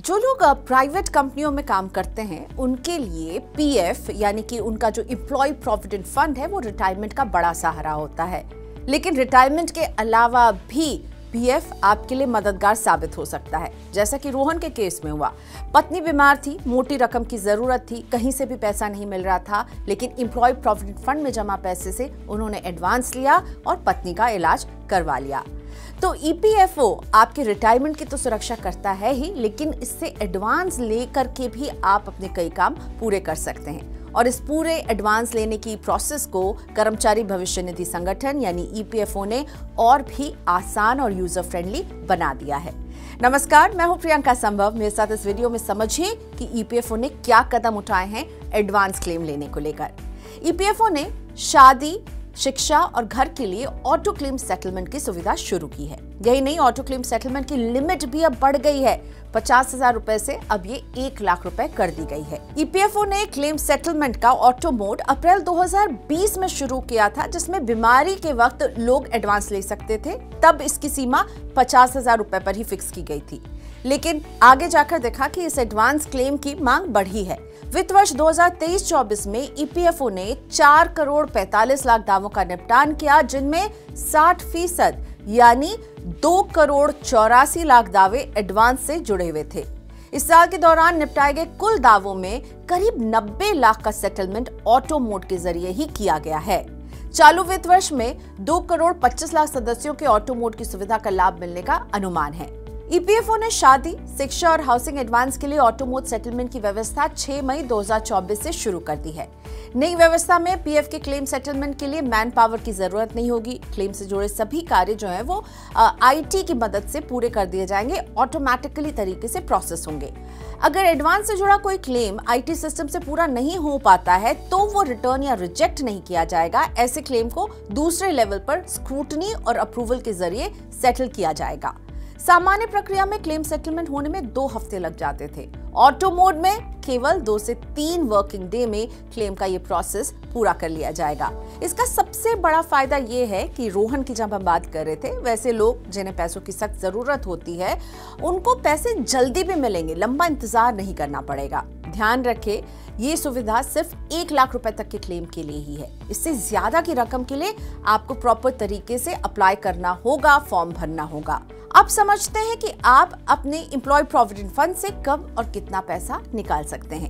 जो लोग प्राइवेट कंपनियों में काम करते हैं उनके लिए पीएफ यानी कि उनका जो एम्प्लॉय प्रोविडेंट फंड है वो रिटायरमेंट का बड़ा सहारा होता है। लेकिन रिटायरमेंट के अलावा भी पीएफ आपके लिए मददगार साबित हो सकता है। जैसा कि रोहन के केस में हुआ, पत्नी बीमार थी, मोटी रकम की जरूरत थी, कहीं से भी पैसा नहीं मिल रहा था, लेकिन एम्प्लॉय प्रोविडेंट फंड में जमा पैसे से उन्होंने एडवांस लिया और पत्नी का इलाज करवा लिया। तो ईपीएफओ आपके रिटायरमेंट की तो सुरक्षा करता है ही, लेकिन इससे एडवांस लेकर के भी आप अपने कई काम पूरे कर सकते हैं। और इस पूरे एडवांस लेने की प्रोसेस को कर्मचारी भविष्य निधि संगठन यानी ईपीएफओ ने और भी आसान और यूजर फ्रेंडली बना दिया है। नमस्कार, मैं हूं प्रियंका संभव। मेरे साथ इस वीडियो में समझिए कि ईपीएफओ ने क्या कदम उठाए हैं एडवांस क्लेम लेने को लेकर। ईपीएफओ ने शादी, शिक्षा और घर के लिए ऑटो क्लेम सेटलमेंट की सुविधा शुरू की है। यही नहीं, ऑटो क्लेम सेटलमेंट की लिमिट भी अब बढ़ गई है। 50,000 रुपए से अब ये 1 लाख रुपए कर दी गई है। ईपीएफओ ने क्लेम सेटलमेंट का ऑटो मोड अप्रैल 2020 में शुरू किया था, जिसमें बीमारी के वक्त लोग एडवांस ले सकते थे। तब इसकी सीमा 50,000 रुपए पर ही फिक्स की गई थी। लेकिन आगे जाकर देखा कि इस एडवांस क्लेम की मांग बढ़ी है। वित्त वर्ष 2023-24 में ईपीएफओ ने 4 करोड़ 45 लाख दावों का निपटान किया, जिनमें 60% यानी 2 करोड़ 84 लाख दावे एडवांस से जुड़े हुए थे। इस साल के दौरान निपटाए गए कुल दावों में करीब 90 लाख का सेटलमेंट ऑटो मोड के जरिए ही किया गया है। चालू वित्त वर्ष में 2 करोड़ 25 लाख सदस्यों के ऑटो मोड की सुविधा का लाभ मिलने का अनुमान है। ईपीएफओ ने शादी, शिक्षा और हाउसिंग एडवांस के लिए ऑटो मोड सेटलमेंट की व्यवस्था 6 मई 2024 से शुरू कर दी है। नई व्यवस्था में पीएफ के क्लेम सेटलमेंट के लिए मैन पावर की जरूरत नहीं होगी। क्लेम से जुड़े सभी कार्य जो है वो आईटी की मदद से पूरे कर दिए जाएंगे, ऑटोमेटिकली तरीके से प्रोसेस होंगे। अगर एडवांस से जुड़ा कोई क्लेम आईटी सिस्टम से पूरा नहीं हो पाता है तो वो रिटर्न या रिजेक्ट नहीं किया जाएगा। ऐसे क्लेम को दूसरे लेवल पर स्क्रूटनी और अप्रूवल के जरिए सेटल किया जाएगा। सामान्य प्रक्रिया में क्लेम सेटलमेंट होने में 2 हफ्ते लग जाते थे। ऑटो मोड में केवल 2 से 3 वर्किंग डे में क्लेम का ये प्रोसेस पूरा कर लिया जाएगा। इसका सबसे बड़ा फायदा ये है कि रोहन की जब हम बात कर रहे थे, वैसे लोग जिन्हें पैसों की सख्त जरूरत होती है उनको पैसे जल्दी भी मिलेंगे, लंबा इंतजार नहीं करना पड़ेगा। ध्यान रखें, ये सुविधा सिर्फ 1 लाख रुपए तक के क्लेम के लिए ही है। इससे ज्यादा की रकम के लिए आपको प्रॉपर तरीके से अप्लाई करना होगा, फॉर्म भरना होगा। अब समझते हैं कि आप अपने एम्प्लॉय प्रोविडेंट फंड से कब और कितना पैसा निकाल सकते हैं।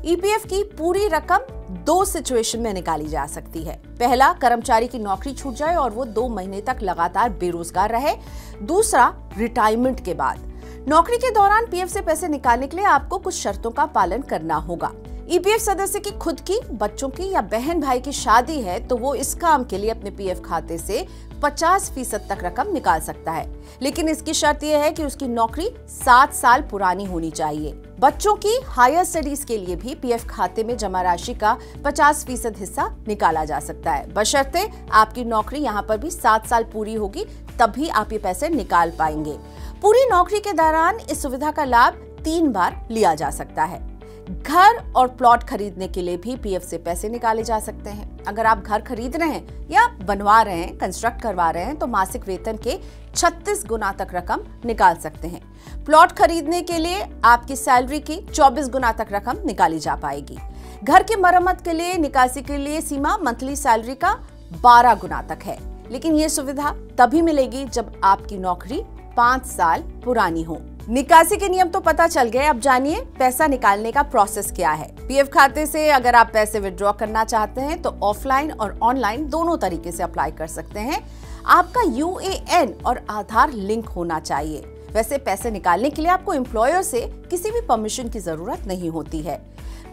ईपीएफ की पूरी रकम 2 सिचुएशन में निकाली जा सकती है। पहला, कर्मचारी की नौकरी छूट जाए और वो 2 महीने तक लगातार बेरोजगार रहे। दूसरा, रिटायरमेंट के बाद। नौकरी के दौरान पीएफ से पैसे निकालने के लिए आपको कुछ शर्तों का पालन करना होगा। ईपीएफ सदस्य की खुद की, बच्चों की या बहन भाई की शादी है तो वो इस काम के लिए अपने पीएफ खाते से 50% तक रकम निकाल सकता है। लेकिन इसकी शर्त यह है कि उसकी नौकरी 7 साल पुरानी होनी चाहिए। बच्चों की हायर स्टडीज के लिए भी पीएफ खाते में जमा राशि का 50% हिस्सा निकाला जा सकता है, बशर्ते आपकी नौकरी यहाँ पर भी 7 साल पूरी होगी, तभी आप ये पैसे निकाल पाएंगे। पूरी नौकरी के दौरान इस सुविधा का लाभ 3 बार लिया जा सकता है। घर और प्लॉट खरीदने के लिए भी पीएफ से पैसे निकाले जा सकते हैं। अगर आप घर खरीद रहे हैं या बनवा रहे हैं, कंस्ट्रक्ट करवा रहे हैं, तो मासिक वेतन के 36 गुना तक रकम निकाल सकते हैं। प्लॉट खरीदने के लिए आपकी सैलरी की 24 गुना तक रकम निकाली जा पाएगी। घर की मरम्मत के लिए निकासी के लिए सीमा मंथली सैलरी का 12 गुना तक है। लेकिन ये सुविधा तभी मिलेगी जब आपकी नौकरी 5 साल पुरानी हो। निकासी के नियम तो पता चल गए, अब जानिए पैसा निकालने का प्रोसेस क्या है। पीएफ खाते से अगर आप पैसे विड्रॉ करना चाहते हैं तो ऑफलाइन और ऑनलाइन दोनों तरीके से अप्लाई कर सकते हैं। आपका यूएएन और आधार लिंक होना चाहिए। वैसे पैसे निकालने के लिए आपको एम्प्लॉयर से किसी भी परमिशन की जरूरत नहीं होती है।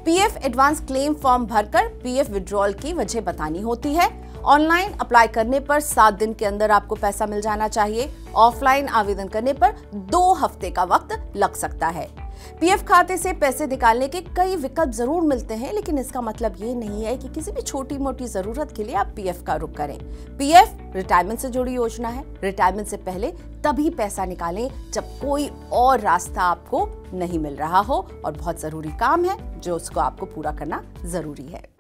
पीएफ एडवांस क्लेम फॉर्म भरकर पीएफ विड्रॉल की वजह बतानी होती है। ऑनलाइन अप्लाई करने पर 7 दिन के अंदर आपको पैसा मिल जाना चाहिए। ऑफलाइन आवेदन करने पर 2 हफ्ते का वक्त लग सकता है। पीएफ खाते से पैसे निकालने के कई विकल्प जरूर मिलते हैं, लेकिन इसका मतलब ये नहीं है कि किसी भी छोटी मोटी जरूरत के लिए आप पीएफ का रुख करें। पीएफ रिटायरमेंट से जुड़ी योजना है। रिटायरमेंट से पहले तभी पैसा निकालें जब कोई और रास्ता आपको नहीं मिल रहा हो और बहुत जरूरी काम है जो उसको आपको पूरा करना जरूरी है।